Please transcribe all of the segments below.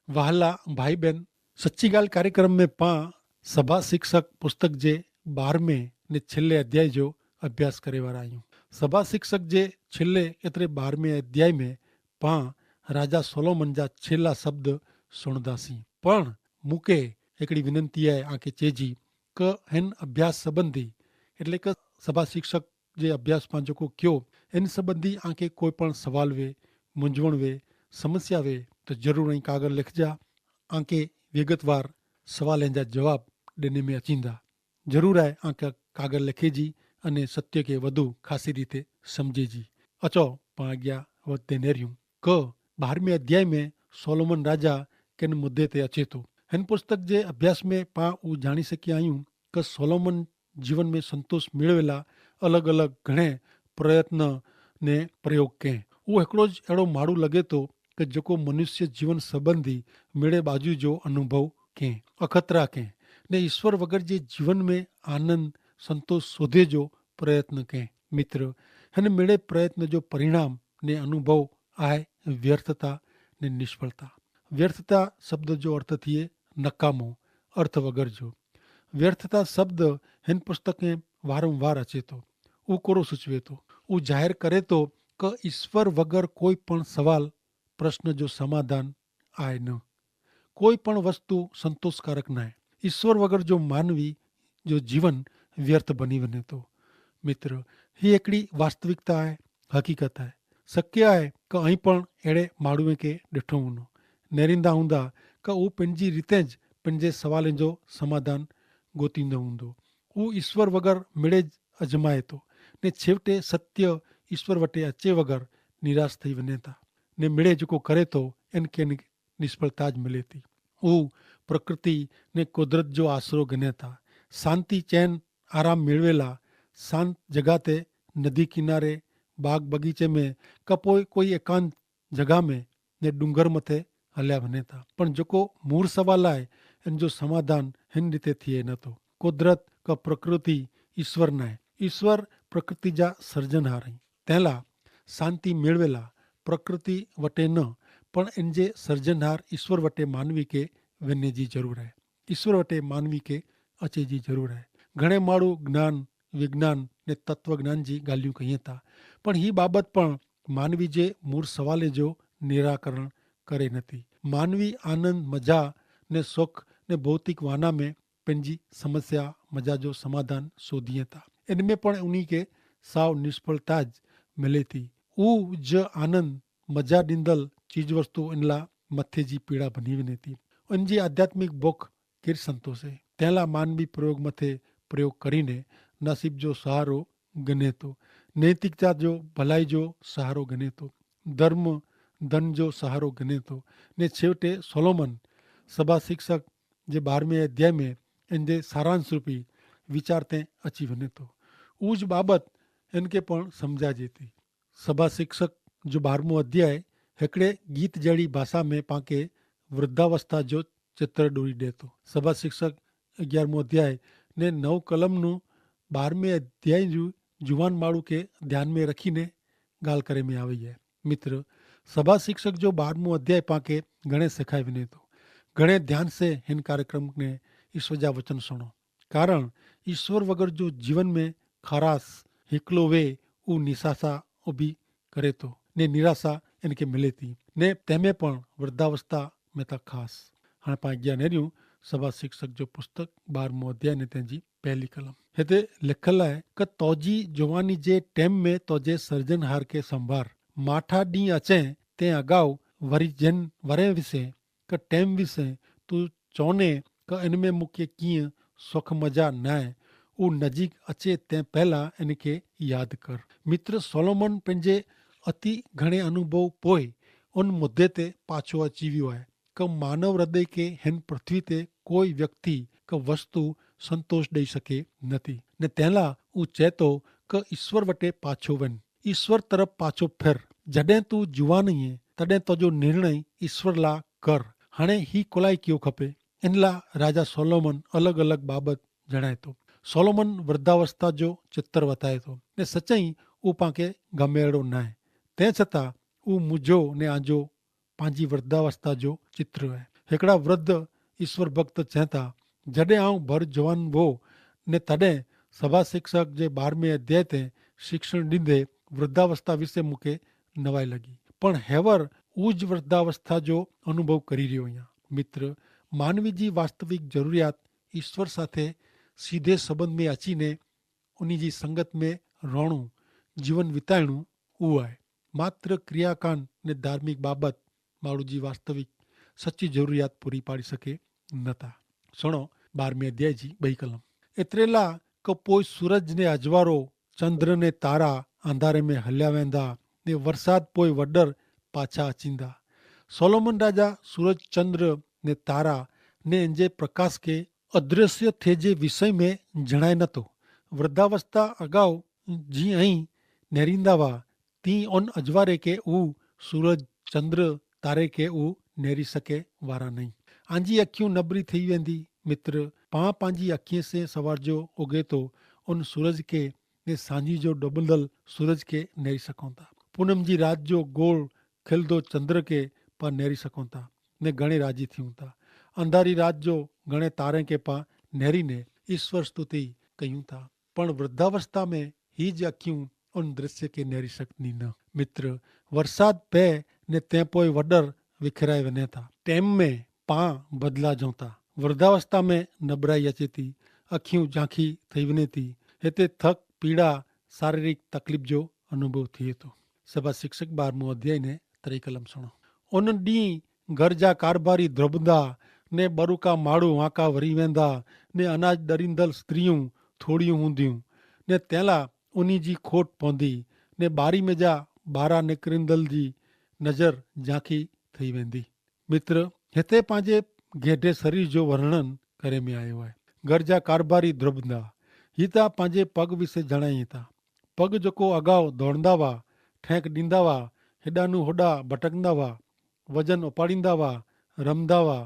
वहला भाई बहन, सच्ची गाल कार्यक्रम में पा सभा शिक्षक पुस्तक जे 12 ने छेल्ले अध्याय जो अभ्यास करे वारा आहियूं। सभा शिक्षक जे छेल्ले एतरे 12 अध्याय में पा राजा सोलोमन जा छेल्ला शब्द सुणदासीं। पण मूंखे हिकिड़ी विनंती आहे आंखे चइजी क हिन अभ्यास संबंधी એટલે કે સભા શિક્ષક જે અભ્યાસમાં જેको કયો એની સંબંધી આંखे કોઈ પણ સવાલ વે, મૂંઝવણ વે, સમસ્યા વે તો જરૂર અહીં કાગળ લખજા। આંखे વિગતવાર સવાલ जा જવાબ ॾिने में अचींदा। ज़रूर आहे आंखे कागળ લખેજી અને સત્ય કે વધુ ખાસી રીતે સમજેજી। अचो पाण अॻियां वधंदे नेरियूं क 12 अध्याय में सोलोमन राजा किन मुद्दे ते अचे थो। हिन पुस्तक जे अभ्यास में पाण उ जाणी सकिया आहियूं क सोलोमन जीवन में संतोष मेળવેલા अलॻि अलॻि घणे प्रयत्न ने प्रयोग कयईं। उहो हिकिड़ो ज अहिड़ो माण्हू लॻे थो कि जेको मनुष्य जीवन संबंधी मेड़े बाजू जो अनुभव कयईं, अखतरा कयईं ने ईश्वर वग़ैरह जे जीवन में आनंद संतोष शोधे जो प्रयत्न कयईं। मित्र, हिन मेड़े प्रयत्न जो परिणाम ने अनुभव आहे व्यर्थता ने निष्फलता। व्यर्थता शब्द जो अर्थ थिए नकामो, अर्थ वग़ैरह जो। व्यर्थता शब्द हिन पुस्तक में वारंवार अचे थो। उहो कोरो सूचवे थो, उहो ज़ाहिर करे थो क ईश्वर वग़ैरह कोई पण सवाल प्रश्न जो समाधान आहे न। कोई पण वस्तु संतोषकारक न आहे। ईश्वर वग़ैरह जो मानवी जो जीवन व्यर्थ बनी वञे थो। मित्र, ही हिकिड़ी वास्तविकता आहे, हक़ीक़त आहे। शक्य आहे क अहीं पण अहिड़े माण्हूअ खे ॾिठो हूंदो, नेरींदा हूंदा क उहो पंहिंजी रीते ज पंहिंजे सवालनि जो समाधान गोतींदो हूंदो। उहो ईश्वर वग़ैरह मिड़े अजमाए थो ने छेवटे सत्य ईश्वर वटे अचे वग़ैरह निराश थी वञे था ने मिड़े जेको करे थो इनखे निष्फलता ज मिले थी। उहो प्रकृति ने कुदरत जो आसरो गणे था। शांति चैन आराम मेળવેલા शांत जगह ते नदी किनारे बाग बगीचे में कपोई कोई एकांत जगह में ने डूंगर मथे हलिया वञे था। पण जेको मूળ सवाल आहे इन जो समाधान हिन रीते थिए नथो। कुदरत का प्रकृति ईश्वर न आहे। ईश्वर प्रकृति जा सर्जनहार आहिनि। तंहिंला शांति मेળવેલા प्रकृति वटे न पण इन जे सर्जनहार ईश्वर वटे मानवी के वञे जी ज़रूर आहे। ईश्वर वटे मानवी के अचे जी ज़रूर आहे। घणे माण्हू ज्ञान, विज्ञान ने तत्वज्ञान जी ॻाल्हियूं कयूं था, पण ही बाबत पण मानवी जे मूળ सवाले जो निराकरण करे नथी। मानवी आनंद, मजा ने सुख ने भौतिक वाना में पंहिंजी समस्या मजा जो समाधान शोधीए था। इनमें पण उन्हीं के साव निष्फलता ज मिले थी। ऊ ज आनंद मजा ॾींदल चीज वस्तु इन ला मथे जी पीड़ा बनी वञे थी। उनजी आध्यात्मिक बुख केरु संतोषे। तंहिंला मानवी प्रयोग मथे प्रयोग करीने नसीब जो सहारो गणे थो, नैतिकता जो भलाई जो सहारो गणे थो, धर्म धन जो सहारो गणे थो ने छेवटे सोलोमन सभा शिक्षक जे 12 अध्याय में इन जे सारांश रूपी विचार ते अची वञे थो। उहो ज बाबत इनके पण सम्झाइजे थी। सभा शिक्षक जो 12 अध्याय हिकिड़े गीत जहिड़ी भाषा में पांखे वृद्धावस्था जो चित्र ॾोरी ॾिए थो। सभा शिक्षक 11 अध्याय ने 9 कलमનું 12 अध्याय जूं जुवान माण्हू खे ध्यान में रखीने ॻाल्हि करे में आई आहे। मित्र, सभा शिक्षक जो 12 अध्याय पांखे घणे सेखारे वञे थो। घणे ध्यान से हिन कार्यक्रम ने ईश्वर जा वचन सुनो, कारण ईश्वर वग़ैरह जो जीवन में खारास हिकलो वे उ निराशा उभी करे थो ने निराशा इनके मिले थी ने तंहिंमें पण वृद्धावस्था में त ख़ासि। हाणे पाण अॻियां नेरियूं सभा शिक्षक जो पुस्तक 12 अध्याय ने तंहिंजी पहली कलम। हिते लिखियलु आहे क तौजी जवानी जे टेम में तोजे सर्जनहार खे संभार, माठा ॾींहं अचें तंहिं अॻाऊ वरी जिन वरे विसे क टेम विसे तूं चवने क इन में मूंखे कीअं सुख मज़ा न आहे, उहो नज़ीक अचे तंहिं पहिला इनखे यादि कर। मित्र, सोलोमन पंहिंजे अति घणे अनुभव पोइ उन मुद्दे ते पाछो अची वियो आहे क मानव हृदय खे हिन पृथ्वी ते कोई व्यक्ति क वस्तु संतोष ॾेई सघे नथी ने तंहिंला हू चए थो क ईश्वर वटे पाछो वञ, ईश्वर तरफ़ पाछो फिर। जॾहिं तूं जुवान आहीं तॾहिं तुंहिंजो निर्णय ईश्वर ला कर। हाणे ही कोलाई कियो खपे। इन ला राजा सोलोमन अलॻि अलॻि बाबत जणाए थो। सोलोमन वृद्धावस्था जो चित्र वताए थो ने सचई उहो पांखे गमे अहिड़ो न आहे। तंहिं छतां उहो मुझो ने आजो पंहिंजी वृद्धावस्था जो चित्र आहे। हिकिड़ा वृद्ध ईश्वर भक्त चवनि था, जॾहिं आउं भर जवान हो ने तॾहिं सभा शिक्षक जे 12वें अध्याय ते शिक्षण ॾींदे वृद्धावस्था विશે मूंखे नवाई लॻी, પણ હેવર હું જ વૃદ્ધાવસ્થા જો અનુભવ કરી રહ્યો અહીંયા. મિત્ર, માનવીજી વાસ્તવિક જરૂરિયાત ઈશ્વર સાથે સીધે સંબંધ में अचीने उन्ही जी संगत में रहणું, जीवन विताइणું उहो आहे. मात्र क्रियाकांड ने धार्मिक बाबत माण्हू जी वास्तविक सच्ची ज़रूरियात पूरी पाड़ी सके नथा. सुनो 12वें अध्याय जी 2 कलम. एतिरेला क पोइ सूरज ने अजवारो, चंद्र ने तारा अंधारे में हलिया वेंदा ने वरसाद पोइ वडर पाछा अचींदा. सोलोमन राजा सूरज, चंद्र ने तारा ने इंजे प्रकाश के अदृश्य थे जे विषय में जणाए नथो. वृद्धावस्था अगाऊ जी अहीं नेरींदा हुआ ती उन अजवारे के ऊ सूरज, चंद्र, तारे के ऊ नेरी सके वारा नहीं. आंजी अखियूं नबरी थी वेंदी. मित्र, पां पंहिंजी अखियुं से सवार जो उगे तो उन सूरज के ने सांझी जो डुबंदल सूरज के नेरी सघूं था. पूनम जी रात जो गोल खिलंदो चंद्र के पा नेरी सघूं था ने घणे राजी थियूं था. अंधारी रात जो घणे तारे के पा नेरी ने ईश्वर स्तुति कयूं था. पण वृद्धावस्था में ही ज अखियूं उन दृश्य के नेरी सकनी न. मित्र, वरसाद पै ने तंहिं पोइ वडर विखराए वञे था. टेम में पां बदला जाऊं था. वृद्धावस्था में नबराई अचे थी, अखियूं झांखी थई वञे थी. हिते थक, पीड़ा, शारीरिक तकलीफ़ जो अनुभव थिए थो. सभा शिक्षक 12मों अध्याय ने 3 कलम सुणो. उन ॾींहुं घर जा कारोबारी द्रबंदा ने बरूका माण्हू वांका वरी वेंदा ने अनाज ॾरींदड़ स्त्रियूं थोड़ियूं हूंदियूं ने तंहिंला उन्ही जी खोट पवंदी ने ॿारी में जा ॿारहं निकिरंदड़ जी नज़र झांकी थी वेंदी. मित्र, हिते पंहिंजे घेढे शरीर जो वर्णन करे में आयो आहे. घर जा कारोबारी द्रबंदा ही त पंहिंजे पग विषय जणाई था. पग जेको अगाऊ दौड़ंदा हुआ, ठेक ॾींदा हुआ, हेॾानू होॾा भटकंदा हुआ, वजन उपाड़ींदा हुआ, रमंदा हुआ,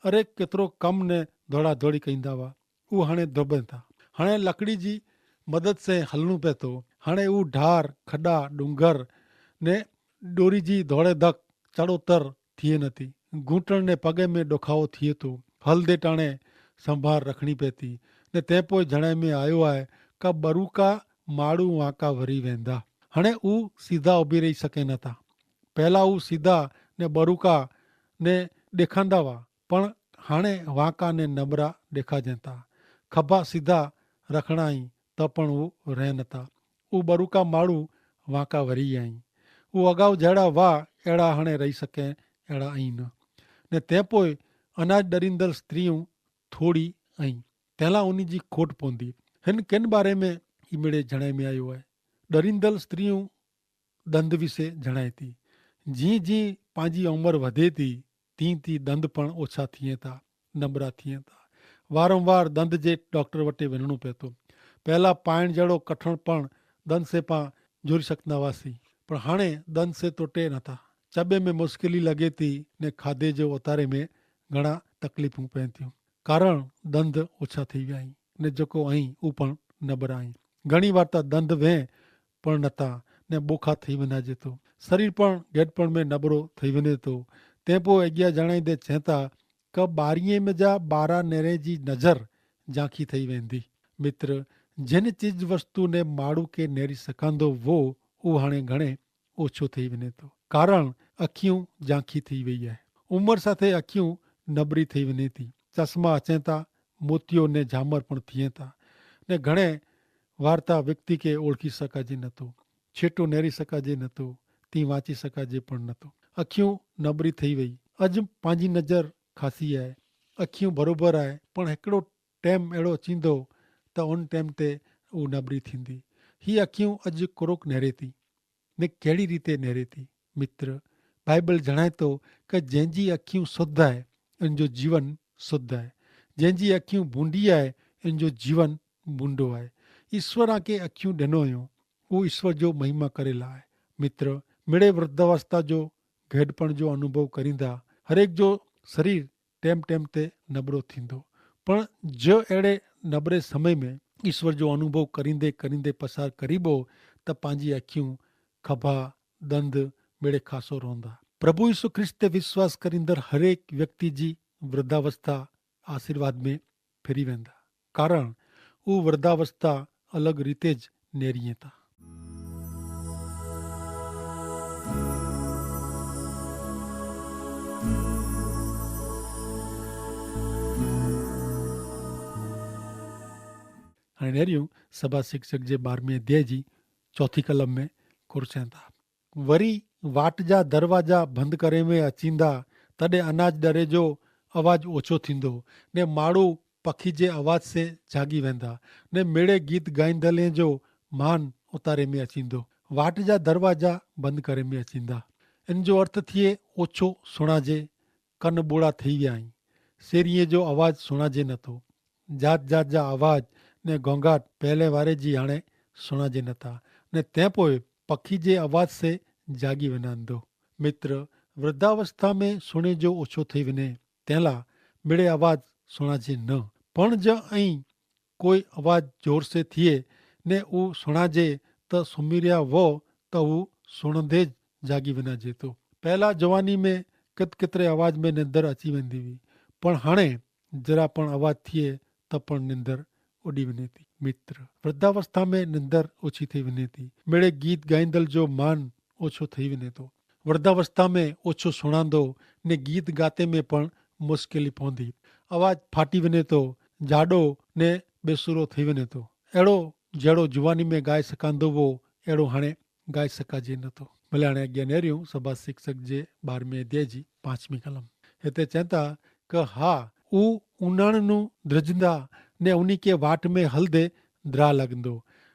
अरे केतिरो कम ने दौड़ा दौड़ी कंदा हुआ, उहो हाणे द्रबनि था. हाणे लकड़ी जी मदद से हलणो पए थो. हाणे उहो ढार, खॾा, डूंगर ने डोरी जी दौड़े धक चढ़ोतर थिए नथी. घूंटण ने पगे में ॾुखावो थिए थो. हलदे टाणे संभाल रखणी पए थी ने तंहिं पोइ जणाए में आयो आहे का बरूका माण्हू वांका वरी वेंदा. हाणे उहो सीधा उभी रही सघे नथा. पहिला उहो सीधा ने बरूका ने ॾेखारींदा हुआ, पण हाणे वांका ने नबरा ॾेखारजनि था. खभा सीधा रखणा आहिनि त पण उहो रहे नथा. उहो बरूका माण्हू वांका वरी आहिनि. उहो अगाऊ जहिड़ा हुआ अहिड़ा हाणे रही सघे अहिड़ा आहिनि ने तंहिं पोइ अनाज ॾरींदड़ स्त्रियूं थोड़ी आहिनि. तंहिंला उन जी खोट पवंदी. हिन किन बारे में ही मिड़े जणाए में आयो आहे. ॾरींदड़ स्त्रियूं दंद विषे जणाए थी. जीअं जीअं पंहिंजी उमिरि वधे थी तीअं तीअं दंद पण ओछा थिए था, नबरा थिए था. वारंवार दंद जे डॉक्टर वटि वञिणो पए थो. पहिला पाइण जहिड़ो कठिन पण दंद से पां जोड़ी सघंदा हुआसीं, पर हाणे दंद से टुटे नथा. चॿे में मुश्किली लॻे थी ने खाधे जो उतारे में घणा तकलीफ़ूं पवनि थियूं. कारण दंद ओछा थी विया आहिनि ने जेको आहीं उहो पण नबरा आहिनि. घणी वार त दंद वेह पण नथा ने बोखा थी वञे थो. शरीर पण गेटपण में नबरो थी वञे थो. तंहिं पोइ अॻियां जणाईंदे चवनि था क ॿारीअ में जा 12 नेरे जी नज़र झांकी थी वेंदी. मित्र, जिन चीज वस्तु ने माण्हू खे नेरी सघंदो वो उहो हाणे घणे ओछो थी वञे थो. कारण अखियूं झांकी थी वई आहे. उमिरि साथे अखियूं नबरी थी वञे थी. चश्मा अचनि था, मोतियो ने झामर पण थिए था ने घणे वार्ता व्यक्ति खे ओळखी सघिजे नथो. छेटो नेरी सघिजे नथो, ती वांची सघिजे पण नथो. अखियूं नबरी थी वई. अॼु पंहिंजी नज़र खासी आहे, अखियूं बरोबरु आहे, पण हिकिड़ो टाइम अहिड़ो अचींदो त उन टाइम ते उहा नबरी थींदी. ही अखियूं अॼु कुरोक नेरे थी ने कहिड़ी रीते नेरे थी. मित्र, बाइबल जणाए थो कि जंहिंजी अखियूं शुद्ध आहे इन जो जीवन शुद्ध आहे. जंहिंजी अखियूं भूंडी आहे इन जो जीवन भूंडो आहे. ईश्वर खे अखियूं ॾिनो हुयूं, उहो ईश्वर जो महिमा करेला आहे. मित्र, मिड़े वृद्धावस्था जो घेडपण जो अनुभव करींदा हरेक जो शरीर टेम टेम ते नबरो थींदो. पण जो अहिड़े नबरे समय में ईश्वर जो अनुभव करींदे करींदे पसार करीबो त पंहिंजी अखियूं, खभा, दंद मिड़े खासो रहंदा. प्रभु यीशु ख्रिस्त ते विश्वास करींदड़ हरेक व्यक्ति जी वृद्धावस्था आशीर्वाद में फेरी वेंदा, कारण वो वृद्धावस्था अलग रीते ज नेरिये था। हाणे नेरियूं सभा शिक्षक जे 12वें अध्याय जी 4 कलम में कुरचनि था। वरी वाट जा दरवाजा बंदि करे में अचींदा, तॾहिं अनाज ॾरे जो आवाज़ ओछो थींदो, ने माण्हू पखी जे आवाज़ से जागी वेंदा, ने मेड़े गीत ॻाईंदले जो मान उतारे में अचींदो। वाट जा दरवाजा बंदि करे में अचींदा, इन जो अर्थ थिए ओछो सुणाजे, कन ॿोड़ा थी विया आहिनि, शेरीअ जो आवाज़ सुणाजे नथो, जात जात जा आवाज़ ने घोंघाट पहले वारे जी हाणे सुणाजे नथा, ने तंहिं पोइ पखी जे आवाज़ से जागी वञंदो। मित्र, वृद्धावस्था में सुणे जो ओछो थी वञे, तंहिं लाइ मिड़े आवाज़ सुणाजे न, पण ज ऐं कोई आवाज़ जोर से थिए ने ऊ सुणाजे त सुम्ही वो त ऊ सुणंदे जागी वञाजे थो। पहला जवानी में केतिरे आवाज़ में निंदर अची वेंदी हुई, पण हाणे जरा पण आवाज़ थिए त पण निंदर उॾी वञे थी। मित्र, वृद्धावस्था में निंदर ओछी थी वञे थी, मिड़े गीत ॻाईंदड़ जो मान ओछो थी वञे थो। वृद्धावस्था में ओछो सुणांदो ने गीत गाते में पण मुश्किल पवंदी, आवाज़ फाटी वञे थो, जाॾो ने बेसुरो थी वञे थो। अहिड़ो जहिड़ो जुवानी में ॻाए सघंदो हो, अहिड़ो हाणे ॻाए सघिजे नथो। भले हाणे अॻियां नेरियूं सभा शिक्षक जे 12वें अध्याय जी 5वीं कलम। हिते चवनि था कि हा, ऊ उनाणनु द्रिजंदा ने उन्ही के वाट में हलदे द्रा लॻंदो,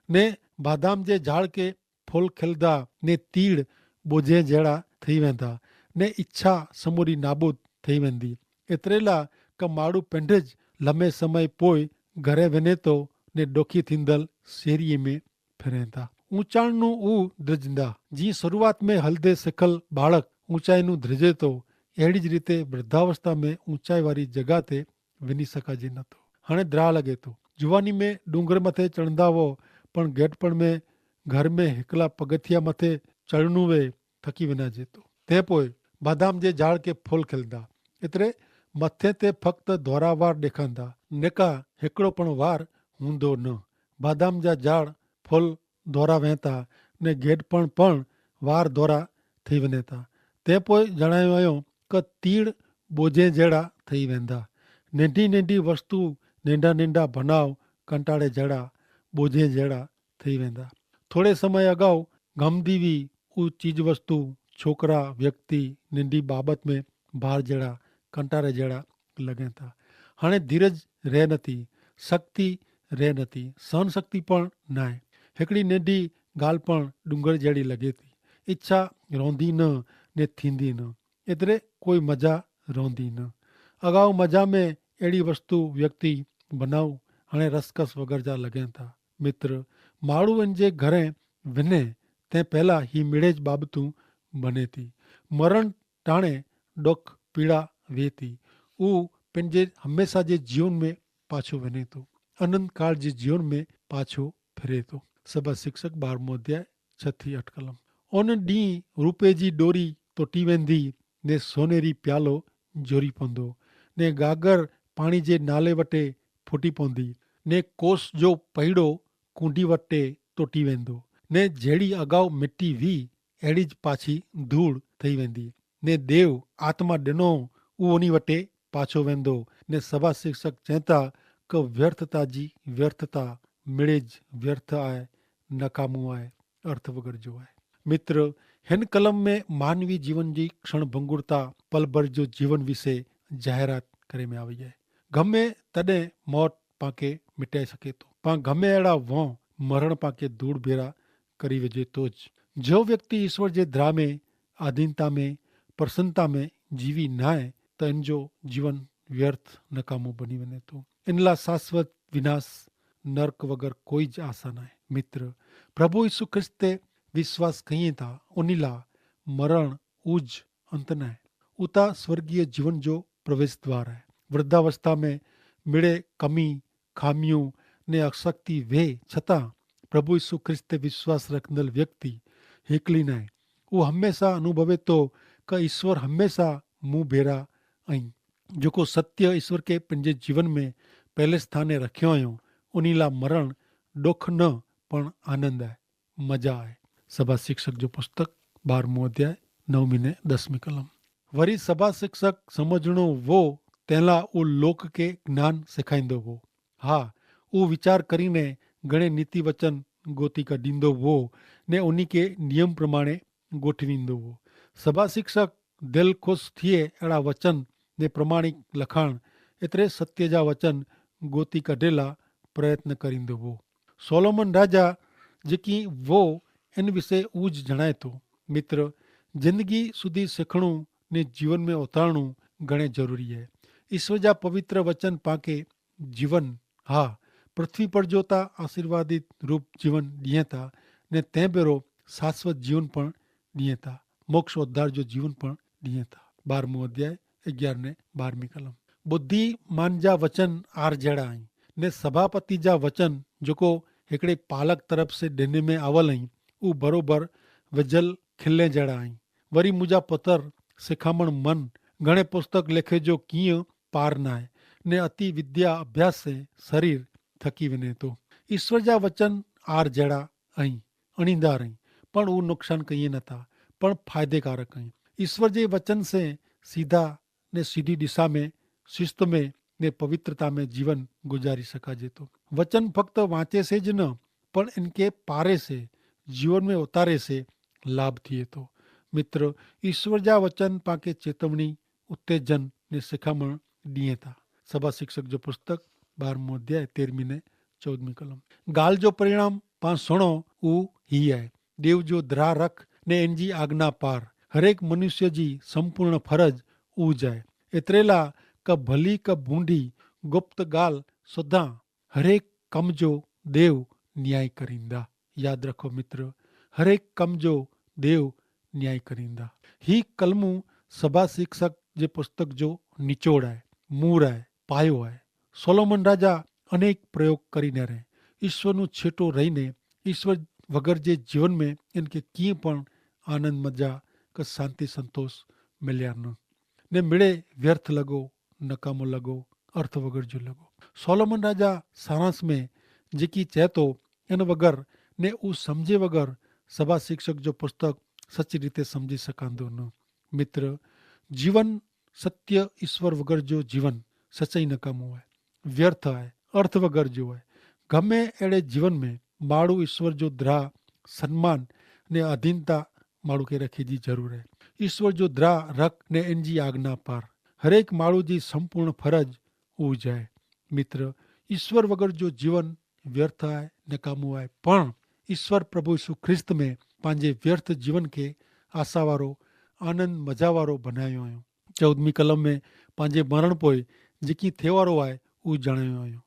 ने बादाम जे झाड़ के फूल खिलंदा, ने तीड़ बोझे जहिड़ा थी वेंदा, ने इच्छा समूरी नाबूद थी वेंदी। एतिरे लाइ क माण्हू पंहिंजे लम्हे समय पोइ घरे वञे थो, ने ॾोखी थींदल शेरीअ में फिरे था। ऊंचाणनु ऊ द्रिजंदा, जीअं शुरूआत में हलदे सिखल बालक ऊंचाई नु द्रिजे थो, अहिड़ी ज रीते वृद्धावस्था में ऊंचाई वारी जॻह ते वञी सघिजे नथो। हाणे द्रा लॻे थो। जुवानी में डूंगर मथे चढ़ंदा हो, पण गेटपण में घर में हिकला पगथिया मथे चढ़णू वे थकी वञाजे थो। तंहिं पोइ बादाम जे झाड़ के फूल खिलंदा, एतिरे मथे ते फ़क़्ति धोरा वार ॾेखारींदा, निका हिकिड़ो पण वार हूंदो न। बादाम जा झाड़ फूल धोरा वहता, ने गेटपण पण वार धोरा थी वञे था। तंहिं पोइ जणायो वियो कि तीड़ बोझे जहिड़ा थी वेंदा, नंढी नंढी वस्तु नंढा नंढा बनाव कंटाड़े जहिड़ा बोझे जहिड़ा थी वेंदा। थोरे समय अगाऊ गमदी हुई ऊ चीज वस्तु, छोकरा, व्यक्ति नंढी बाबत में भार जहिड़ा कंटारे जहिड़ा लॻनि था। हाणे धीरज रहे नथी, शक्ति रहे नथी, सहन शक्ति पण न आहे। हिकिड़ी नंढी ॻाल्हि पण डूंगर जहिड़ी लॻे थी, इच्छा रहंदी न, ने थींदी न, एतिरे कोई मज़ा रहंदी न। अगाऊ मज़ा में अहिड़ी वस्तु, व्यक्ति बनाऊ हाणे रसकस वग़ैरह जा लॻनि था। मित्र, माण्हू इन जे घरे वञे तंहिं पहिला ही मिड़ेज बाबतूं बने थी। मरण टाणे ॾुख पीड़ा वे थी, ऊ पंहिंजे हमेशा जे जीवन में पाछो वञे थो, अनंत काल जे जीवन में पाछो फिरे थो। सभा शिक्षक 12वां अध्याय 6-8 कलम। उन ॾींहुं रूपे जी डोरी टुटी वेंदी, ने सोनेरी प्यालो जोरी पवंदो, ने गागर पाणी जे नाले वटे फुटी पवंदी, ने कोस जो पहीड़ो कुंडी वटे टुटी वेंदो, ने जहिड़ी अगाऊ मिटी हुई अहिड़ी ज पाछी धूड़ थी वेंदी, ने देव आत्मा ॾिनो उहो उन वटे पाछो वेंदो। ने सभा शिक्षक चवंदा कि व्यर्थता जी व्यर्थता मिड़ेज व्यर्थ आहे, नकामो आहे, अर्थ वग़ैरह जो आहे। मित्र, हिन कलम में मानवी जीवन जी क्षण भंगुरता पल भर जो जीवन विषय जाहिरात करे में आई आहे। गमे तॾहिं मौत पाके मिटाए सके थो, पाण गमे अहिड़ा वों मरण पाके धूड़ भेरा करी विझे थो। जो व्यक्ति ईश्वर जे द्रा में, आधीनता में, प्रसन्नता में जीवी न आहे त इन जो जीवन व्यर्थ नकामो बनी वञे थो। इन लाइ शाश्वत विनाश नर्क वग़ैरह कोई ज आसा न आहे। मित्र, प्रभु यीशु ख्रिस्त ते विश्वास कयूं था, उन लाइ मरण उज अंत न आहे, उता स्वर्गीय जीवन जो प्रवेश द्वार आहे। वृद्धावस्था में मिड़े कमी, खामियूं ने अशक्ति वे छतां प्रभु यीशु ख्रिस्त ते विश्वास रखंदड़ व्यक्ति हिकली न आहे। उहो हमेशा अनुभवे थो कि ईश्वर हमेशा मूं भेरा ऐं जेको सत्य ईश्वर के पंहिंजे जीवन में पहले स्थाने रखियो आहियूं उन्ही लाइ मरण ॾुख न पण आनंद आहे, मजा आहे। सभा शिक्षक जो पुस्तक 12मो अध्याय 9મી ने 10મી कलम। वरी सभा शिक्षक समझणो वो तेला उ लोक के ज्ञान सेखारींदो हो। हा, उ विचार करीने घणे नीति वचन गोती कढींदो हो ने उन्ही के नियम प्रमाणे गोठवींदो हो। सभा शिक्षक दिल खुश थिए अहिड़ा वचन ने प्रमाणिक लखाण एतिरे सत्य जा वचन गोती कढेला प्रयत्न करींदो हो। सोलोमन राजा जेकी वो इन विषय ऊज जणाए थो। मित्र, जिंदगी सुधी सिखणु ने जीवन में उतारणु घणे जरूरी है। ईश्वर जा पवित्र वचन पाके जीवन, हा, पृथ्वी पर जो ता आशीर्वादित रूप जीवन दिए था ने तंहिं भेरो शाश्वत जीवन पण दिए था, मोक्ष उद्धार जो जीवन पण दिए था। 12मो अध्याय 11 ने 12મી कलम। बुद्धिमान जा वचन आर जड़ा आहिनि ने सभापति जा वचन जेको हिकिड़े पालक तरफ़ से ॾिने में आवल आहिनि उ बरोबर विझल खिले जड़ा आहिनि। वरी मुंहिंजा पुत्र सिखामण मन घणे पुस्तक लिखे जो कीअं पार न आहे ने अति विद्या अभ्यास से शरीर थकी वञे थो। ईश्वर जा वचन आर जड़ा आहिनि, अणींदार आहिनि, पण उहे नुक़सान कई नथा, पण फ़ाइदेकारक आहिनि। ईश्वर जे वचन से सीधा ने सीधी दिशा में, शिस्त में ने पवित्रता में जीवन गुजारी सकाजे तो। वचन फक्त वांचे से ज न पण इनके पारे से जीवन में उतारे से लाभ थिए तो। मित्र, ईश्वर जा वचन पाके चेतवणी, उत्तेजन ने सिखामण दिए था। सभा शिक्षक जो पुस्तक 12मो अध्याय 13મી ने 14મી कलम। गाल जो परिणाम पा सुणो उ ही है, देव जो द्रा रख ने इनजी आज्ञा पार। हरेक मनुष्य जी संपूर्ण फरज ऊज है। एतरेला क भली क बूंढी गुप्त गाल सुधा हरेक कम जो देव न्याय करींदा। याद रखो मित्र, हरेक कम जो देव न्याय करींदा। ही कलमू सभा शिक्षक जे पुस्तक जो निचोड़ है, मूर है, पायो है। सोलोमन राजा अनेक प्रयोग करीने रहे। ईश्वरनु छेटो रहीने ईश्वर वगर जे जीवन में इनके कीअं पण आनंद मजा क शांति संतोष मिलिया ने मिड़े व्यर्थ लगो, नकामो लगो, अर्थ वगर जो लगो। सोलोमन राजा सारांश में जेकी चए तो इन वगर ने उ समझे वगर सभा शिक्षक जो पुस्तक सच्ची रीते समझी सकांदो न। मित्र, जीवन सत्य ईश्वर वगर जो जीवन सच्चाई नकामो है, व्यर्थ है, अर्थ वगर जो है। गमे अड़े जीवन में माड़ू ईश्वर जो द्रा, सम्मान ने अधीनता माड़ू के रखे जी जरूर है। ईश्वर जो द्रा रख ने इनजी आज्ञा पार। हरेक माड़ू जी संपूर्ण फरज ऊज है। मित्र, ईश्वर वगर जो जीवन व्यर्थ है, नकामो है, पण ईश्वर प्रभु यीशु ख्रिस्त में पंहिंजे व्यर्थ जीवन के आशा वारो, आनंद मजा वारो बनायो आहियो। 14મી कलम में पंहिंजे मरण पोइ जेकी थिए वारो आहे उहो जणायो आहियो।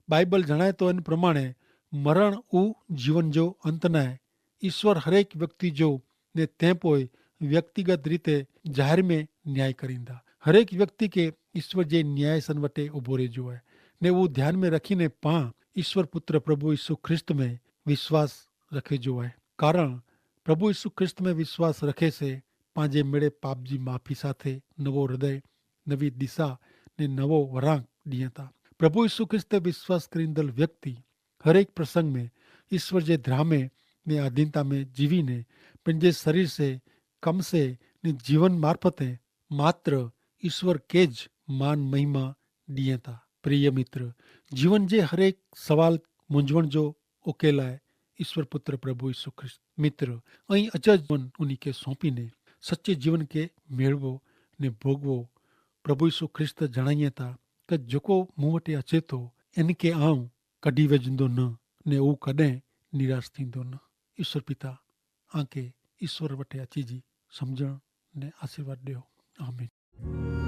बाइबल जणाए तो इन प्रमाणे मरण उ जीवन जो अंत न आहे। ईश्वर हरेक व्यक्ति जो ने तंहिं पोइ व्यक्तिगत रीते ज़ाहिर में न्याय करींदा। हरेक व्यक्ति के ईश्वर जे न्याय सन वटे उभो रहिजो आहे ने उहो ध्यान में रखीने पां ईश्वर पुत्र प्रभु यीशु ख्रिस्त में विश्वास रखे जो आहे। कारण प्रभु यीशु ख्रिस्त में विश्वास रखे से पंहिंजे मिड़े पाप जी माफ़ी साथे नवो हृदय, नवी दिशा ने नवो वरांक ॾिए था। प्रभु यीशु ख्रिस्त ते विश्वास करींदल व्यक्ति हरेक प्रसंग में ईश्वर जे ध्रामे ने अधीनता में जीवीने पंहिंजे शरीर से, कम से ने जीवन मार्फते मात्र ईश्वर केज मान महिमा ॾिए था। प्रिय मित्र, जीवन जे हरेक सवाल मुंझवण जो उकेल आहे ईश्वर पुत्र प्रभु यीशु ख्रिस्त। मित्र, ऐं अचज मन उन्हीं के सौंपीने सच्चे जीवन के मेड़वो ने भोगवो। प्रभु यीशु ख्रिस्त जणाइए था कि जेको मूं वटि अचे थो इनके आऊं कढी वेजंदो न ने उहो कॾहिं निराश थींदो न। ईश्वर पिता आके ईश्वर वटि अची जी सम्झण ने आशीर्वाद ॾियो। आमीन।